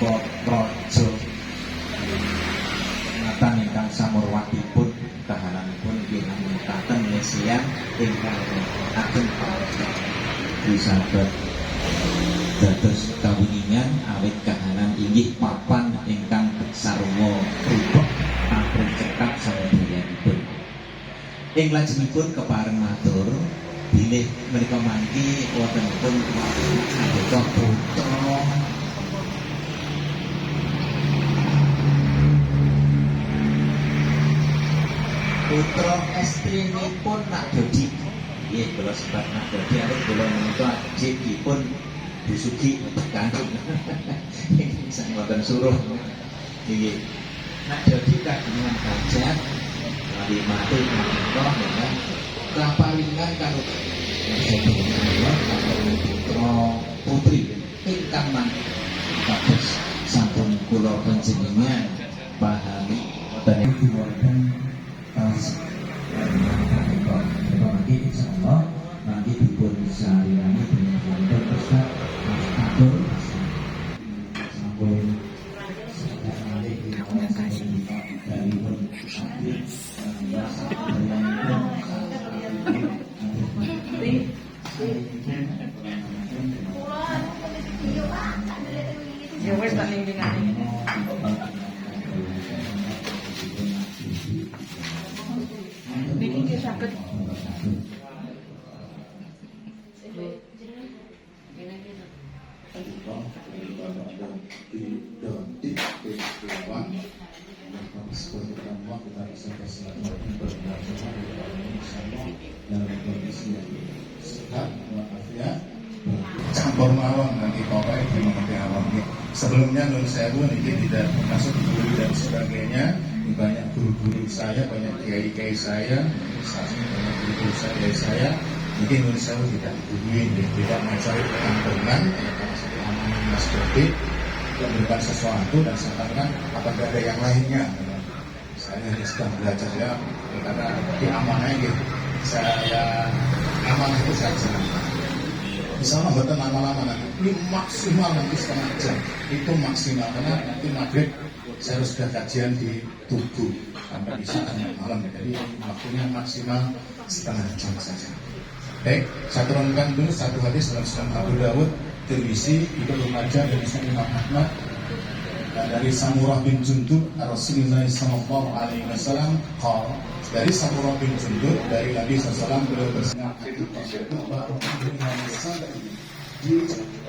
sarwa praja ngatan ingkang samurwatipun kahananipun inggih namungkaken mesian ingkang ageng disabat dados kawingingan awit kahanan inggih papan ingkang sarwa rubek ampun cekap sadeyanipun. Ing lajengipun kepareng matur bilih menika mangki wontenipun anggota putra estrinipun Nak Dodi. Nggih kula sebat Nak Dodi awit kula menika ajengipun Busugi Kanjeng. Sang wonten suruh. Nggih. Nak Dodi kagungan hajat wali matur menika dengan kaparingan karo putra putri ingkang manfaat sampun kula panjenengan pahami wonten wonten nanti insyaallah nanti dipun sarirani dengan wonten Ustaz Atur sampun dari pun ya wis tak lingkingane. Niki nggih saged. Campur mawon nanti pokoknya di mengerti awam. Sebelumnya nun sewu niki tidak masuk guru dan sebagainya. Banyak guru-guru saya, banyak kiai-kiai saya, banyak guru-guru saya. Mungkin nun sewu tidak diguruin, tidak mencari penampilan, Mas Dodi memberikan sesuatu dan saya katakan apakah ada yang lainnya. Saya sedang belajar ya, karena diamanai gitu. Saya aman itu saja. Misalnya buatan lama-lama nanti, ini maksimal nanti setengah jam. Itu maksimal, karena nanti maghrib saya harus sudah kajian di Tugu sampai bisa malam. Jadi waktunya maksimal setengah jam saja. Baik, saya turunkan dulu satu hadis dalam Sunan Abu Dawud, Tirmizi, Ibnu Majah dan Imam Ahmad. Dari Samurah bin Jundub, Rasulullah sallallahu alaihi wasallam qala, dari Samurah bin Jundub dari Nabi sallallahu beliau bersabda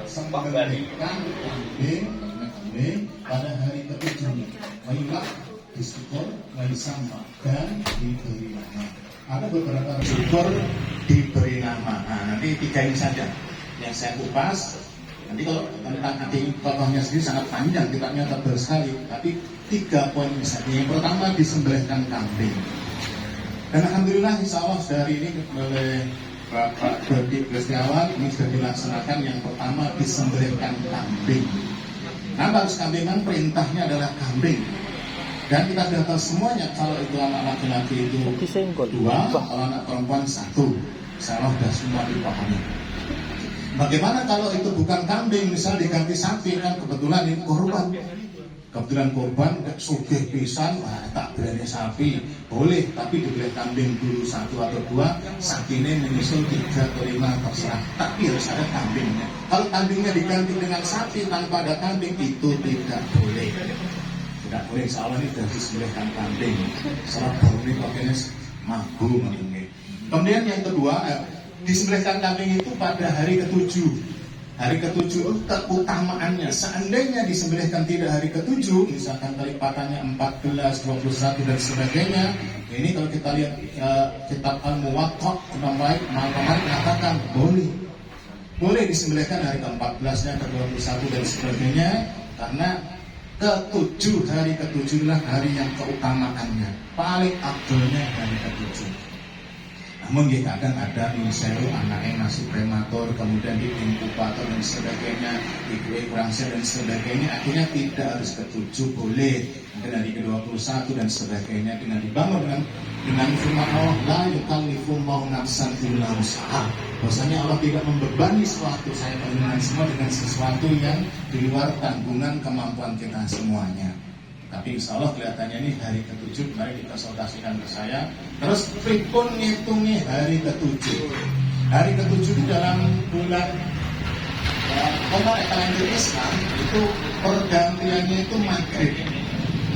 disembelihkan kambing pada hari ketujuh, Mailak disyukur, Maisama dan diberi nama. Ada beberapa syukur diberi nama. Nah, nanti tiga ini saja yang saya kupas. Nanti kalau nanti tokohnya sendiri sangat panjang, kitabnya tebal sekali. Tapi 3 poin misalnya. Yang pertama disembelihkan kambing. Dan alhamdulillah insya Allah dari ini oleh Bapak Dodi Gustiawan ini sudah dilaksanakan. Yang pertama disembelihkan kambing. Kenapa harus kambing? Kan perintahnya adalah kambing. Dan kita sudah tahu semuanya kalau itu anak laki-laki itu 2, kalau anak perempuan 1. Insya Allah sudah semua dipahami. Bagaimana kalau itu bukan kambing, misal diganti sapi, kan kebetulan ini korban. Kebetulan korban sugih pisan, tak berani sapi, boleh, tapi dibeli kambing dulu 1 atau 2, sapinya menyusul 3 atau 5 terserah. Tapi harus ada kambingnya. Kalau kambingnya diganti dengan sapi tanpa ada kambing, itu tidak boleh. Tidak boleh, insya Allah ini sudah disembelihkan kambing. Salah baru ini pakainya mampu. Kemudian yang kedua, disembelihkan kambing itu pada hari ke-7. Hari ke-7 itu keutamaannya. Seandainya disembelihkan tidak hari ke-7, misalkan kelipatannya 14, 21 dan sebagainya. Ini kalau kita lihat kitab Al-Muwatta, Imam Malik mengatakan boleh. Boleh disembelihkan hari ke-14-nya, ke-21 dan sebagainya. Karena ke-7, hari ke-7 adalah hari yang keutamaannya. Paling abdulnya hari ke-7. Namun kadang ada misalnya anaknya masih prematur, kemudian di inkubator dan sebagainya, ibu kurang sehat dan sebagainya, akhirnya tidak harus ke-7, boleh mungkin hari ke-21 dan sebagainya, dengan dibangun dengan firman Allah, la yukallifullahu nafsan illa wus'aha. Bahwasanya Allah tidak membebani suatu, saya mengingat semua dengan sesuatu yang di luar tanggungan kemampuan kita semuanya. Tapi insya Allah kelihatannya ini hari ke-7, mari dikonsultasikan ke saya. Terus pripun ngitungnya hari ke-7? Hari ke-7 itu dalam bulan kalender Islam itu pergantiannya itu maghrib.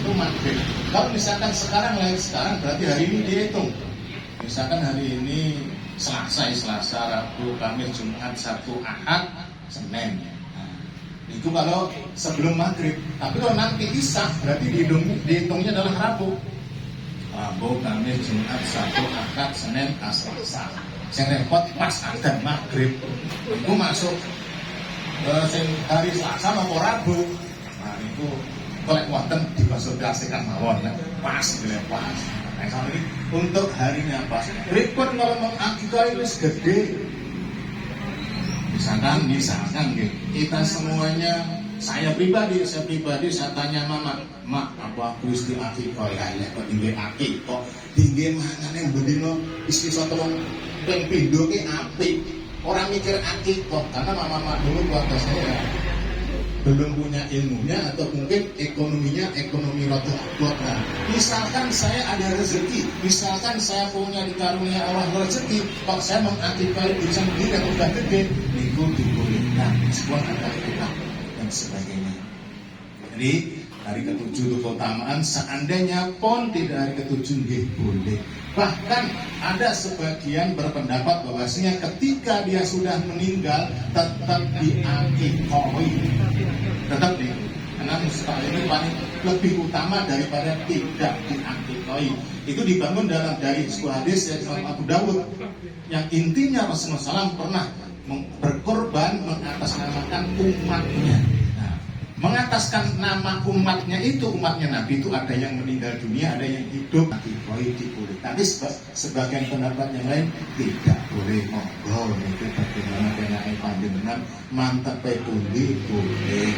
Itu maghrib. Kalau misalkan sekarang lahir sekarang, berarti hari ini dihitung. Misalkan hari ini Selasa, Rabu, Kamis, Jumat, Sabtu, Ahad, Senin. Itu kalau sebelum maghrib. Tapi kalau nanti Isya berarti dihitungnya adalah Rabu, Kamis, Jumat, Sabtu, Ahad, Senin, Selasa. Yang repot pas ada maghrib itu masuk hari Selasa mau Rabu. Nah itu kolek wonten dikonsultasikan mawon pas pas. Nah kalau ini untuk harinya apa? Repot kalau mengakikah itu gede. Misalkan kita semuanya, saya pribadi saya tanya mama, mak apa aku isti akikoh ya kok tinggi akikoh tinggi mana yang bedino isti satu yang pindo ke api orang mikir akikoh karena mama dulu keluarga saya belum punya ilmunya atau mungkin ekonomi rada kuat. Nah, misalkan saya ada rezeki, misalkan saya punya dikarunia Allah rezeki, kok saya mengaktifkan diri sendiri yang udah gede, itu dibolehkan, sebuah aktivitas dan sebagainya. Jadi hari ke-7 itu keutamaan, seandainya pun tidak hari ke-7 boleh. Bahkan ada sebagian berpendapat bahwasanya ketika dia sudah meninggal tetap diakikoi, tetap di karena mustahil ini paling lebih utama daripada tidak diakikoi. Itu dibangun dari sebuah hadis dari Abu Dawud yang intinya Rasulullah SAW pernah berkorban mengatasnamakan umatnya. Mengataskan nama umatnya itu, umatnya Nabi itu ada yang meninggal dunia, ada yang hidup, boleh diboleh. Tapi sebagian pendapat yang lain tidak boleh. Monggo itu bagaimana dengan panjenengan mantap pundi boleh.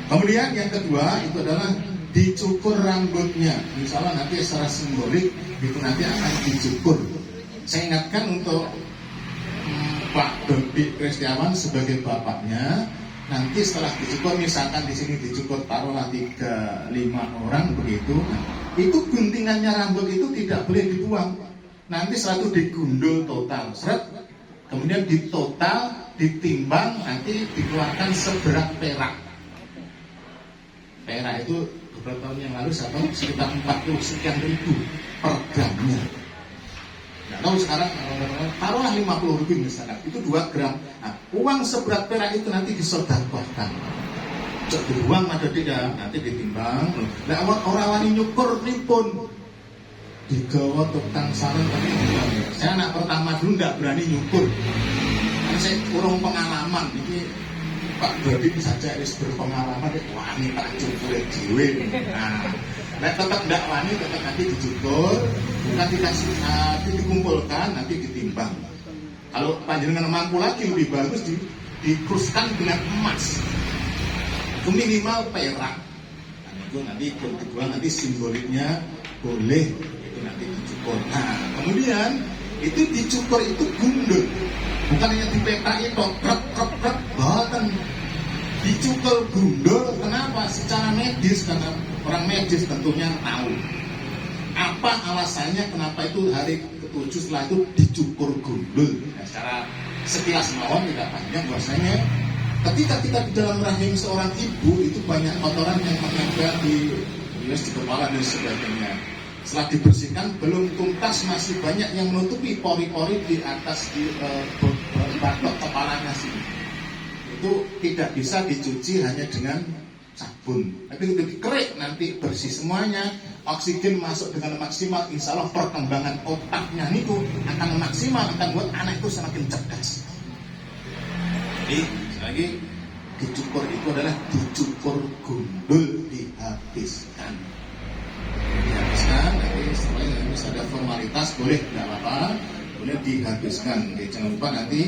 Kemudian yang kedua itu adalah dicukur rambutnya. Misalnya nanti secara simbolik itu nanti akan dicukur. Saya ingatkan untuk Pak Dodi Kristiawan sebagai bapaknya. Nanti setelah dicukur, misalkan di sini dicukur taruhlah 3-5 orang begitu, itu guntingannya rambut itu tidak boleh dibuang. Nanti setelah itu digundul total, seret, kemudian ditotal, ditimbang, nanti dikeluarkan seberat perak. Perak itu beberapa tahun yang lalu sekitar 40 sekian ribu per gramnya. Nah, kalau sekarang taruhlah 50.000 misalkan, itu 2 gram. Nah, uang seberat perak itu nanti disedekahkan. Cok dibuang ada tidak, nanti ditimbang. Nah, orang wani nyukur pripun? Digawa tukang sarung tapi saya anak pertama dulu nggak berani nyukur. Karena saya kurang pengalaman. Ini Pak Dodi bisa jadi berpengalaman, wani tak cukur dhewe. Nah, tetap tidak wani, tetap nanti dicukur, nanti dikumpulkan, nanti ditimbang. Kalau panjenengan mampu lagi lebih bagus dikruskan dengan emas, itu minimal perak. Nah, itu nanti kedua nanti simboliknya boleh itu nanti dicukur. Nah, kemudian itu dicukur itu gundul, bukan hanya dipetak itu, krek, bahkan dicukur gundul. Kenapa? Secara medis, karena orang medis tentunya tahu apa alasannya kenapa itu hari ke-7 setelah itu dicukur gundul. Nah, secara sekilas mawon tidak panjang, bahwasanya ketika kita di dalam rahim seorang ibu itu banyak kotoran yang menempel di kepala dan sebagainya. Setelah dibersihkan belum tuntas, masih banyak yang menutupi pori-pori di atas di batok kepalanya sini. Itu tidak bisa dicuci hanya dengan sabun. Tapi itu dikerik nanti bersih semuanya, oksigen masuk dengan maksimal, insya Allah perkembangan otaknya itu akan maksimal, akan buat anak itu semakin cerdas. Jadi sekali lagi dicukur itu adalah dicukur gundul, dihabiskan, nanti semuanya harus ada formalitas, boleh nggak apa-apa, boleh dihabiskan. Oke, jangan lupa nanti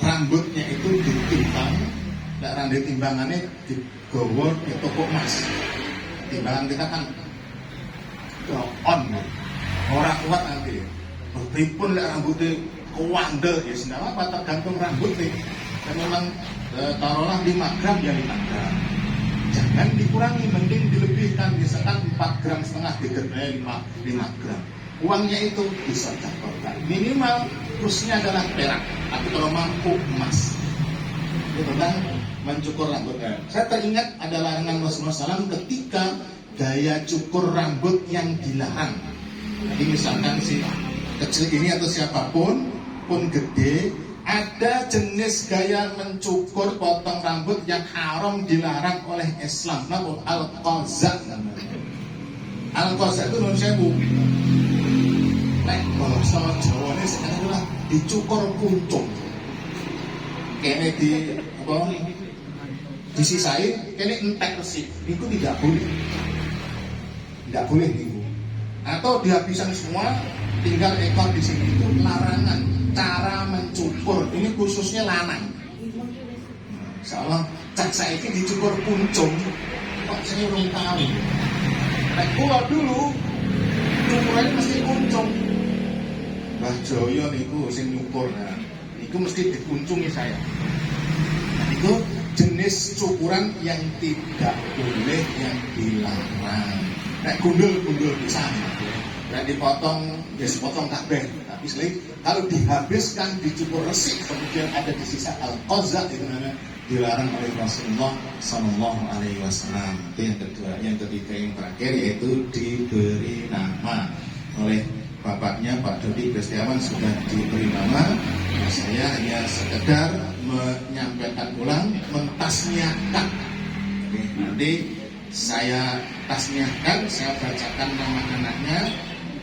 rambutnya itu ditimbang, nggak rambut timbangannya digowo di toko emas. Timbangan kita kan on, orang kuat nanti. Berpipun lek rambutnya kewandel, ya senang apa tergantung rambut nih. Dan memang taruhlah 5 gram ya 5 gram. Jangan dikurangi, mending dilebihkan, misalkan 4,5 gram digedaya 5 gram. Uangnya itu bisa disedekahkan. Minimal khususnya adalah perak, atau kalau mampu emas. Itu tentang mencukur rambutnya. Saya teringat ada larangan Rasulullah SAW ketika gaya cukur rambut yang dilarang. Jadi misalkan si kecil ini atau siapapun pun gede, ada jenis gaya mencukur potong rambut yang haram dilarang oleh Islam. Namun al-qaza namanya. Al-qaza itu non sewu. Nek bahasa Jawane sekarang adalah dicukur kuncung. Kene di apa? Disisai, kene entek resik. Itu tidak boleh. Tidak boleh itu. Atau dihabiskan semua, tinggal ekor di sini. Itu larangan cara mencukur. Ini khususnya lanang. Insyaallah cak saiki dicukur kuncung. Kok saya belum tahu. Nek kula dulu cukurannya mesti kuncung. Mbah Joyo niku sing nyukur, nah, niku mesti dikuncungi saya. Nah, itu jenis cukuran yang tidak boleh, yang dilarang. Nah, gundul-gundul bisa, nah dipotong, ya sepotong kabeh. Tapi kalau dihabiskan, dicukur resik, kemudian ada di sisa al-qaza itu namanya dilarang oleh Rasulullah Sallallahu Alaihi Wasallam. Itu yang kedua, yang ketiga, yang terakhir yaitu diberi nama oleh bapaknya Pak Dodi Kristiawan sudah diberi nama. Nah, saya hanya sekedar menyampaikan ulang, mentasniahkan. Oke, nanti saya tasniahkan, saya bacakan nama anaknya.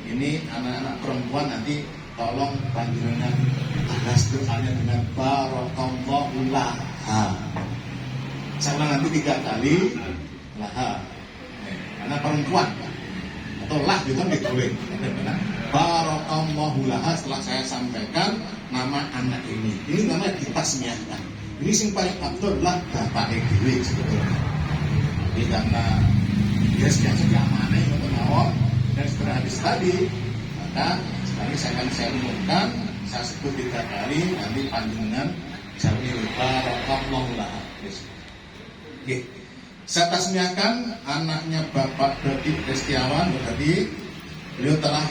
Ini anak-anak perempuan, nanti tolong panjenengan balas doanya dengan barakallahu laha. Saya ulang nanti 3 kali laha. Anak perempuan atau lah itu kan ditulis. Barakallahu laha, setelah saya sampaikan nama anak ini. Ini namanya ditasmiahkan. Ini yang paling abdul adalah bapak dhewe sebetulnya. Jadi karena dia sudah amanah yang menawar dan setelah habis tadi, maka sekarang saya umumkan, saya sebut 3 kali, nanti panjenengan jawab barakallahu laha. Oke. Saya tasmiahkan anaknya Bapak Dodi Kristiawan, berarti beliau telah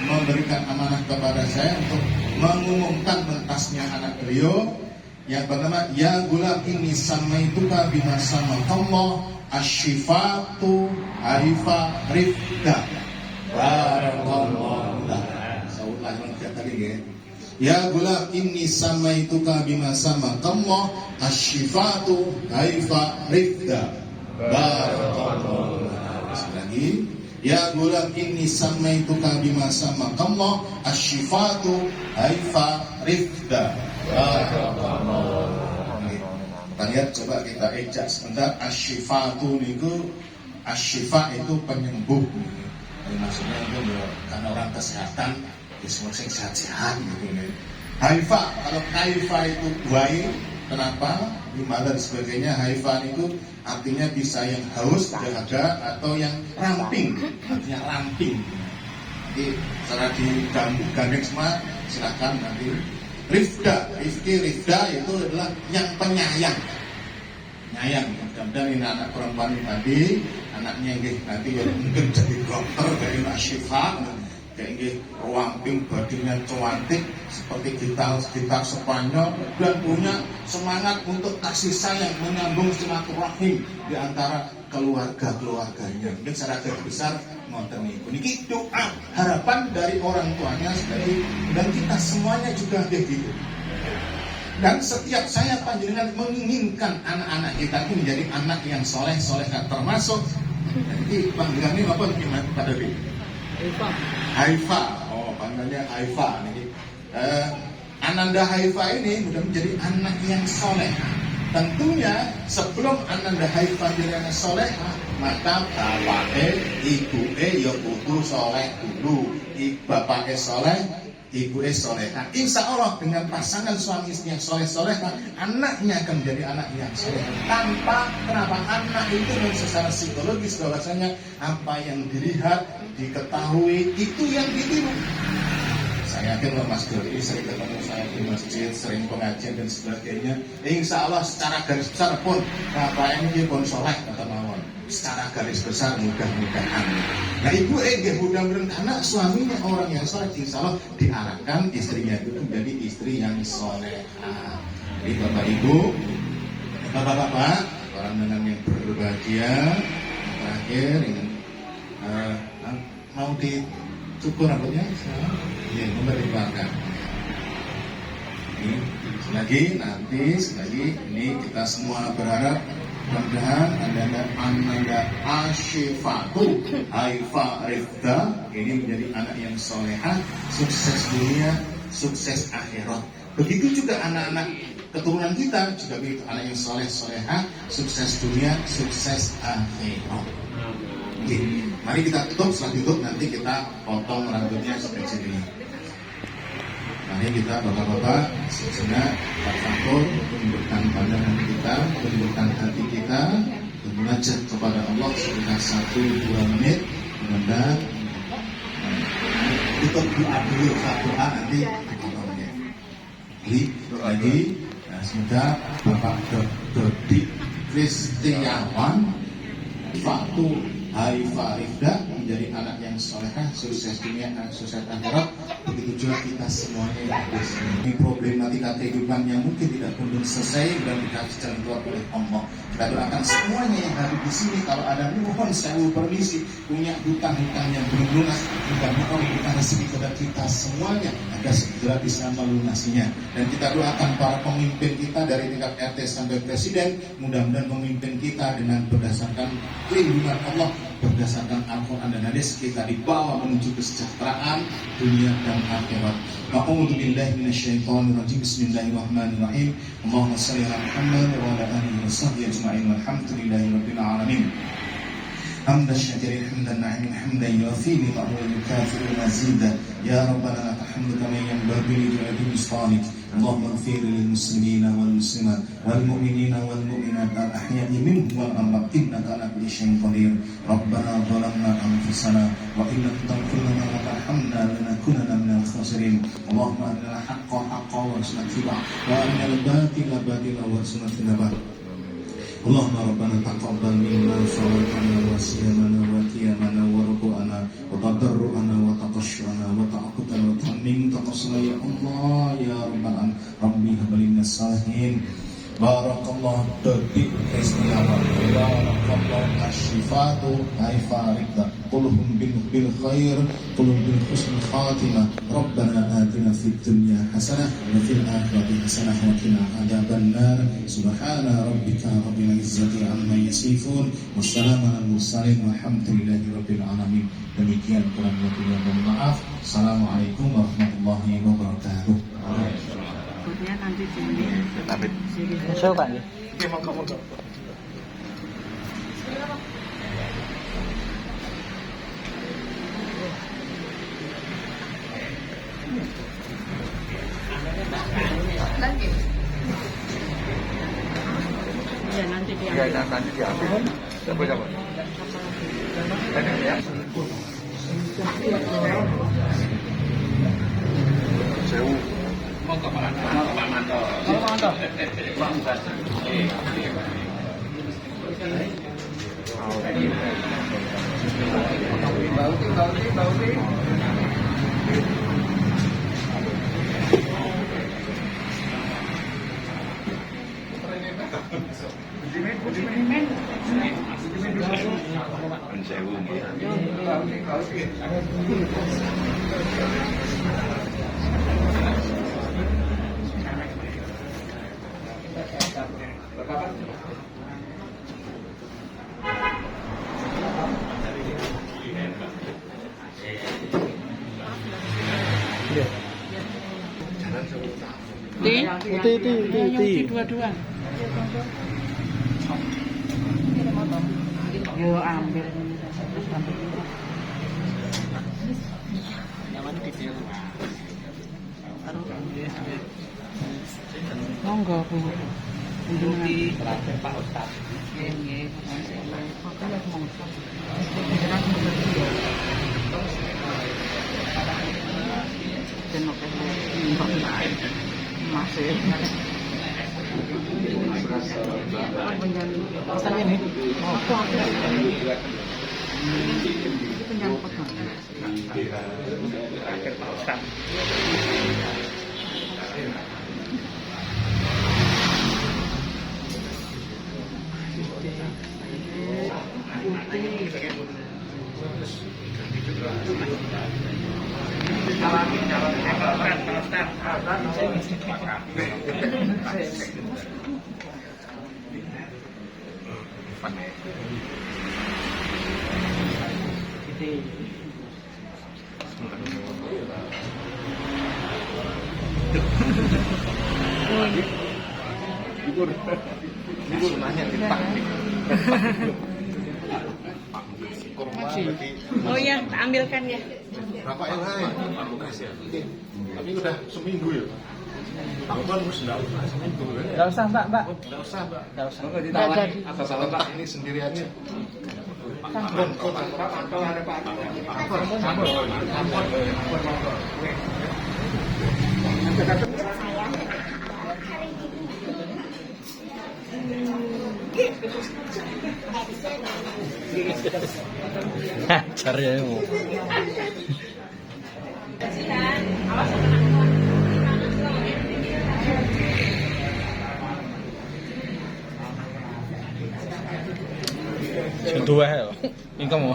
memberikan amanah kepada saya untuk mengumumkan mentasnya anak beliau yang bernama Ya Gulam ini samaituka bima samakallah asyifatu haifa rifda. Barakallahu lak. Saya ulang tadi ya. Ya Gulam ini samaituka bima samakallah asyifatu haifa rifda. Barakallahu lagi. Ya gulam inni samaituka bima samakallah asyifatu haifa rifda. Barakallahu. Kita lihat, coba kita ejak sebentar. Asyifatu niku, asyifa itu penyembuh. Jadi maksudnya itu karena orang kesehatan, ya semua sing sehat-sehat gitu nih. Haifa, kalau haifa itu baik. Kenapa? Gimana dan sebagainya. Haifan itu artinya bisa yang haus, dahaga, atau yang ramping. Artinya ramping. Jadi cara digandeng semua silakan nanti. Rifda, Rifda itu adalah yang penyayang. Nyayang. Mudah-mudahan ini anak perempuan tadi, anaknya nanti mungkin jadi dokter dari Nasyifa. Kayak ramping, badannya cantik seperti kita Spanyol, dan punya semangat untuk kasih sayang, menyambung silaturahim di antara keluarganya. Mungkin secara besar ngonten niku. Niki doa harapan dari orang tuanya sebagai, dan kita semuanya juga begitu. Dan setiap saya panjenengan menginginkan anak-anak kita itu menjadi anak yang soleh termasuk. Jadi panggilannya apa gimana pada diri? Haifa, oh panggilannya Haifa. Ananda Haifa ini mudah menjadi anak yang soleh. tentunya sebelum Anda haifah jadi anak soleha, maka bapake ibuke ya kudu soleh dulu. Bapake soleh, ibuke soleha. Insya Allah dengan pasangan suami istri yang soleh-soleha, anaknya akan menjadi anak yang soleh. Tanpa kenapa anak itu secara psikologis bahwasanya apa yang dilihat, diketahui itu yang ditiru. Saya yakin loh Mas Doli sering ketemu saya di masjid, sering pengajian dan sebagainya. Insya Allah secara garis besar pun bapak ini pun soleh kata mawon. Secara garis besar mudah-mudahan. Nah ibu mudah-mudahan karena suaminya orang yang soleh, insya Allah diarahkan istrinya itu menjadi istri yang soleh. Jadi bapak ibu, bapak-bapak, orang dengan yang berbahagia, terakhir ingin mau dicukur rambutnya, ya memberi bangga. Ini lagi nanti ini kita semua berharap mudah-mudahan Anda Ashifatu Haifa Rifda ini menjadi anak yang soleha, sukses dunia, sukses akhirat. Begitu juga anak-anak keturunan kita juga begitu, anak yang soleha, sukses dunia, sukses akhirat. Oke, mari kita tutup. Setelah tutup nanti kita potong rambutnya sekecil ini. Mari kita bapak-bapak sejenak bertakbir, menundukkan pandangan kita, menundukkan hati kita, bermunajat kepada Allah sekitar 1-2 menit. Mudah-mudahan tutup doa dulu, doa nanti potongnya. Lagi, nah, semoga Bapak Dodi Kristiawan Fatu Haifa Rifda menjadi anak yang solehah, sukses dunia dan sukses akhirat. Begitu juga kita semuanya yang ada di sini. Ini problematika kehidupan yang mungkin tidak kunjung selesai dan dikasih jalan keluar oleh Allah. Kita doakan semuanya yang ada di sini. Kalau ada mohon saya permisi punya hutang-hutang yang belum lunas, mudah-mudahan kita rezeki kepada kita semuanya agar segera bisa melunasinya. Dan kita doakan para pemimpin kita dari tingkat RT sampai presiden, mudah-mudahan pemimpin kita dengan berdasarkan lindungan Allah, berdasarkan Al-Quran dan hadis, kita dibawa menuju kesejahteraan dunia dan akhirat. A'udzu billahi minasyaitonir rajim. Bismillahirrahmanirrahim. Allahumma shalli ala Muhammad wa ala alihi wa sahbihi ajma'in. Walhamdulillahi rabbil alamin. حمد الشاكرين حمد الناعمين حمدا يوفي نعمه ويكافئ مزيدا يا ربنا لك الحمد كما ينبغي لجلال سلطانك اللهم اغفر للمسلمين والمسلمات والمؤمنين والمؤمنات الاحياء منهم والاموات انك على كل شيء قدير ربنا ظلمنا انفسنا وان لم تغفر لنا وترحمنا لنكونن من الخاسرين اللهم ارنا الحق حقا وارزقنا اتباعه وارنا الباطل باطلا وارزقنا اجتنابه اللهم ربنا تقبل منا صلاتنا وصيامنا وقيامنا وركوعنا وتضرعنا وتقشعنا وتعقدنا وتمم تقصنا يا الله يا رب العالمين ربي هب لي من الصالحين بارك الله Dodi Kristiawan بارك الله الشفاء هيفا رفدا قلهم بالخير قلهم بالحسن الخاتمة ربنا آتنا في الدنيا حسنة وفي الآخرة حسنة وقنا عذاب النار سبحان ربك رب العزة عما يصفون والسلام على المرسلين والحمد لله رب العالمين. Demikian kurang lebihnya, mohon maaf. Assalamualaikum warahmatullahi wabarakatuh. Kemudian nanti sini. Tapi Masuk kan ya? Oke, mau Ya nanti dia. Ya nanti diambil. Coba. Ini ya. Sewu. Mau ke mana? Mantap. Di dua-dua. Yo ambil ini terus ambil ini. Monggo Bu. Roti terakhir Pak Ustaz. Nggih, Oke, monggo. Masih. Pesan ini. Terakhir Pak Ustaz. Oh iya, ambilkan ya. Bapak yang lain. Tapi udah seminggu ya. Bapak harus enggak seminggu ya. Enggak usah, Mbak. Enggak usah, Mbak. Enggak usah. Enggak jadi. Atas Pak ini sendiri aja. Caranya mau. Dua ya, ini kamu.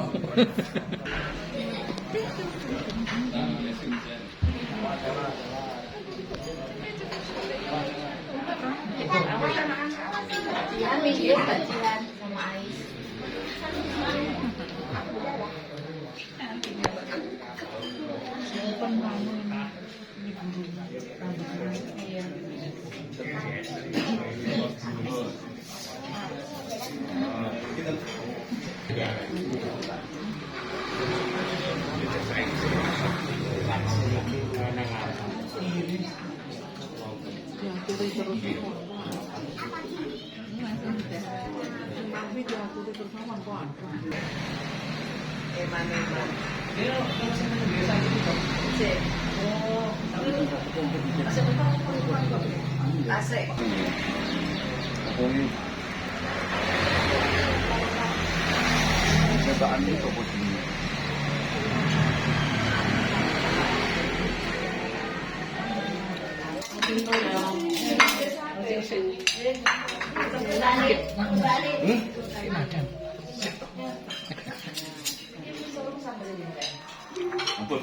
Bajian sama Ais. Asik. Percobaan ini kok begini. Ampun.